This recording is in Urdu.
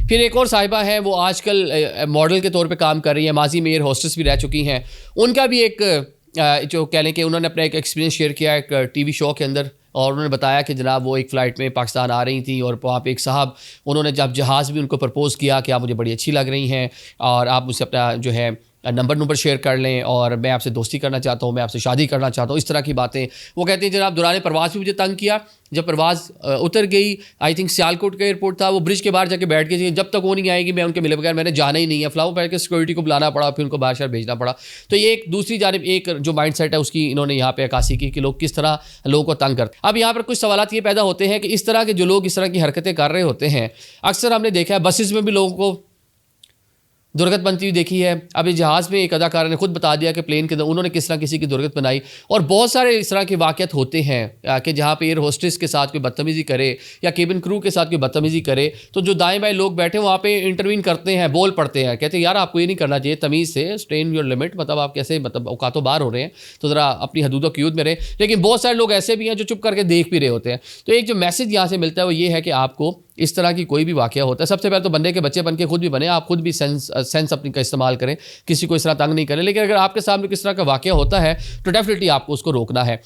پھر ایک اور صاحبہ ہیں، وہ آج کل ماڈل کے طور پہ کام کر رہی ہیں، ماضی میں ایئر ہوسٹس بھی رہ چکی ہیں. ان کا بھی ایک جو کہہ لیں کہ انہوں نے اپنا ایک ایکسپیرینس شیئر کیا ایک ٹی وی شو کے اندر، اور انہوں نے بتایا کہ جناب وہ ایک فلائٹ میں پاکستان آ رہی تھیں، اور وہاں پہ ایک صاحب انہوں نے جب جہاز بھی ان کو پرپوز کیا کہ آپ مجھے بڑی اچھی لگ رہی ہیں اور آپ مجھ سے اپنا جو ہے نمبر شیئر کر لیں، اور میں آپ سے دوستی کرنا چاہتا ہوں، میں آپ سے شادی کرنا چاہتا ہوں، اس طرح کی باتیں. وہ کہتے ہیں جناب دوران پرواز بھی مجھے تنگ کیا. جب پرواز اتر گئی، آئی تھنک سیالکوٹ کا ایئرپورٹ تھا، وہ برج کے باہر جا کے بیٹھ گئی، جب تک وہ نہیں آئے گی میں ان کے ملے بغیر میں نے جانا ہی نہیں ہے. فلاؤ پہ کے سیکورٹی کو بلانا پڑا، پھر ان کو باہر شہر بھیجنا پڑا. تو یہ ایک دوسری جانب ایک جو مائنڈ سیٹ ہے اس کی انہوں نے یہاں پہ عکاسی کی کہ لوگ کس طرح لوگوں کو تنگ کرتے. اب یہاں پر کچھ سوالات یہ پیدا ہوتے ہیں کہ اس طرح کے جو لوگ اس طرح کی حرکتیں کر رہے ہوتے ہیں، اکثر ہم نے دیکھا ہے بسز میں بھی لوگوں کو درگت بنتی ہوئی دیکھی ہے. ابھی جہاز میں ایک اداکارہ نے خود بتا دیا کہ پلین کے اندر انہوں نے کس طرح کسی کی درگت بنائی. اور بہت سارے اس طرح کے واقعات ہوتے ہیں کہ جہاں پہ ایئر ہوسٹس کے ساتھ کوئی بدتمیزی کرے یا کیبن کرو کے ساتھ کوئی بدتمیزی کرے تو جو دائیں بائیں لوگ بیٹھے وہاں پہ انٹروین کرتے ہیں، بول پڑتے ہیں، کہتے ہیں یار آپ کو یہ نہیں کرنا چاہیے، تمیز سے اسٹین یور لمٹ، مطلب آپ کیسے مطلب اوقاتوں باہر ہو رہے ہیں تو ذرا اپنی حدود و قیود میں رہیں. لیکن بہت سارے لوگ ایسے بھی ہیں جو چپ کر کے دیکھ بھی رہے ہوتے ہیں. تو ایک جو میسج یہاں سے ملتا ہے وہ یہ ہے کہ آپ کو اس طرح کی کوئی بھی واقعہ ہوتا ہے، سب سے پہلے تو بندے کے بچے بن کے خود بھی بنے، آپ خود بھی سینس اپنی کا استعمال کریں، کسی کو اس طرح تنگ نہیں کریں. لیکن اگر آپ کے سامنے کس طرح کا واقعہ ہوتا ہے تو ڈیفینیٹلی آپ کو اس کو روکنا ہے.